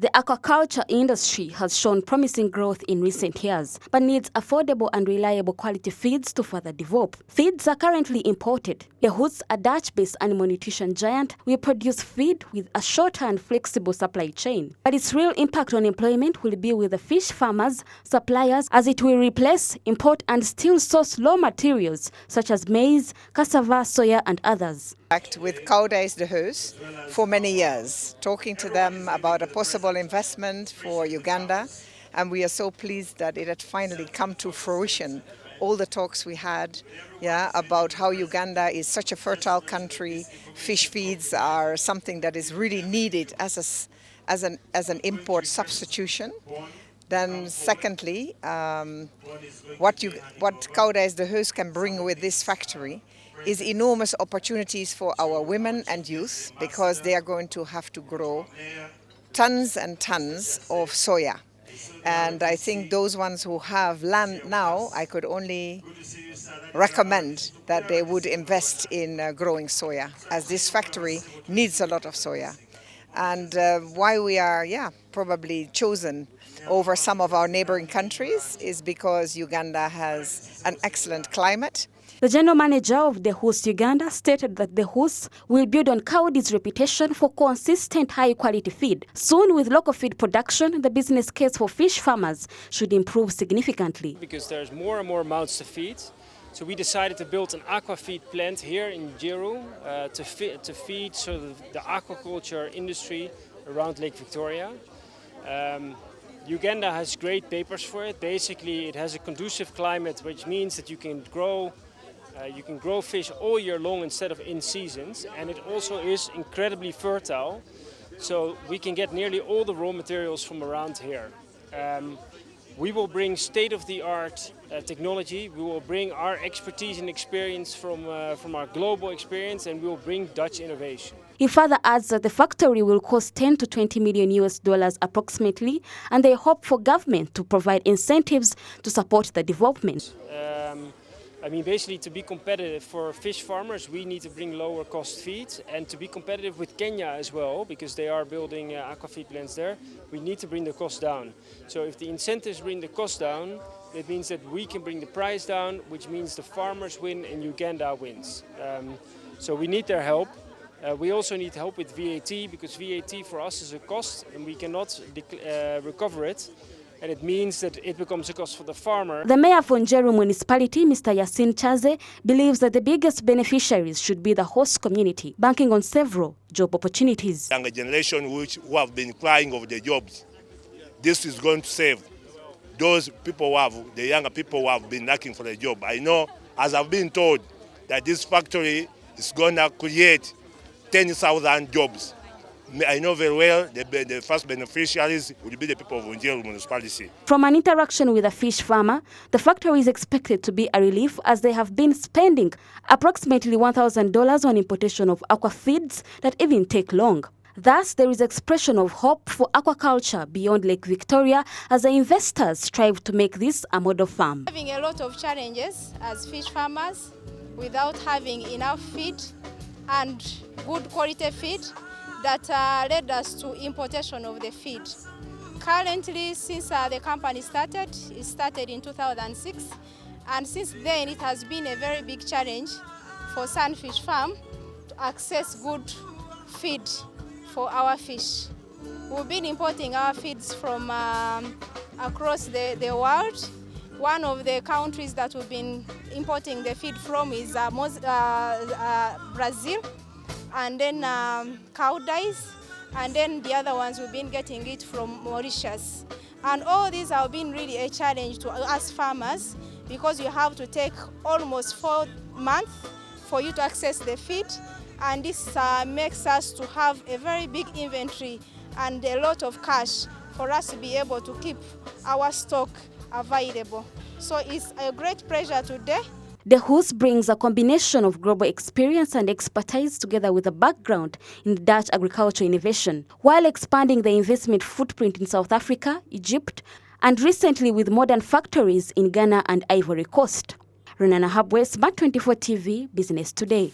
The aquaculture industry has shown promising growth in recent years, but needs affordable and reliable quality feeds to further develop. Feeds are currently imported. Heus, a Dutch-based animal nutrition giant, will produce feed with a shorter and flexible supply chain. But its real impact on employment will be with the fish farmers, suppliers, as it will replace, import and still source raw materials such as maize, cassava, soya and others. With Koudijs the Heus for many years, talking to them about a possible investment for Uganda, and we are so pleased that it had finally come to fruition. All the talks we had about how Uganda is such a fertile country, fish feeds are something that is really needed as an import substitution. Then secondly, what Koudijs the Heus can bring with this factory is enormous opportunities for our women and youth, because they are going to have to grow tons and tons of soya. And I think those ones who have land now, I could only recommend that they would invest in growing soya, as this factory needs a lot of soya. And why we are probably chosen over some of our neighboring countries is because Uganda has an excellent climate. The general manager of the Heus Uganda stated that the Heus will build on Koudijs' reputation for consistent high-quality feed. Soon, with local feed production, the business case for fish farmers should improve significantly. Because there's more and more mouths to feed, so we decided to build an Aquafeed plant here in Njeru to feed the aquaculture industry around Lake Victoria. Uganda has great papers for it. Basically, it has a conducive climate, which means that you can grow fish all year long instead of in seasons, and it also is incredibly fertile, so we can get nearly all the raw materials from around here. We will bring state-of-the-art technology, we will bring our expertise and experience from our global experience, and we will bring Dutch innovation. He further adds that the factory will cost $10 to $20 million approximately, and they hope for government to provide incentives to support the development. Basically, to be competitive for fish farmers, we need to bring lower cost feed, and to be competitive with Kenya as well, because they are building aquafeed plants there, we need to bring the cost down. So if the incentives bring the cost down, it means that we can bring the price down, which means the farmers win and Uganda wins. So we need their help. We also need help with VAT, because VAT for us is a cost and we cannot recover it. And it means that it becomes a cost for the farmer. The mayor for Njeru municipality, Mr. Yasin Chaze, believes that the biggest beneficiaries should be the host community, banking on several job opportunities. Younger generation who have been crying over the jobs, this is going to save those people the younger people who have been looking for a job. I know, as I've been told, that this factory is going to create 10,000 jobs. I know very well the first beneficiaries will be the people of Njeru municipality. From an interaction with a fish farmer, the factory is expected to be a relief, as they have been spending approximately $1,000 on importation of aquafeeds that even take long. Thus, there is expression of hope for aquaculture beyond Lake Victoria, as the investors strive to make this a model farm. Having a lot of challenges as fish farmers without having enough feed and good quality feed, that led us to importation of the feed. Currently, since the company started, it started in 2006, and since then it has been a very big challenge for Sunfish Farm to access good feed for our fish. We've been importing our feeds from across the world. One of the countries that we've been importing the feed from is Brazil, and then Koudijs, and then the other ones we've been getting it from Mauritius. And all these have been really a challenge to us farmers, because you have to take almost 4 months for you to access the feed, and this makes us to have a very big inventory and a lot of cash for us to be able to keep our stock available. So it's a great pleasure today. The Heus brings a combination of global experience and expertise together with a background in Dutch agriculture innovation, while expanding the investment footprint in South Africa, Egypt, and recently with modern factories in Ghana and Ivory Coast. Renana Habwe, SMART24 TV, Business Today.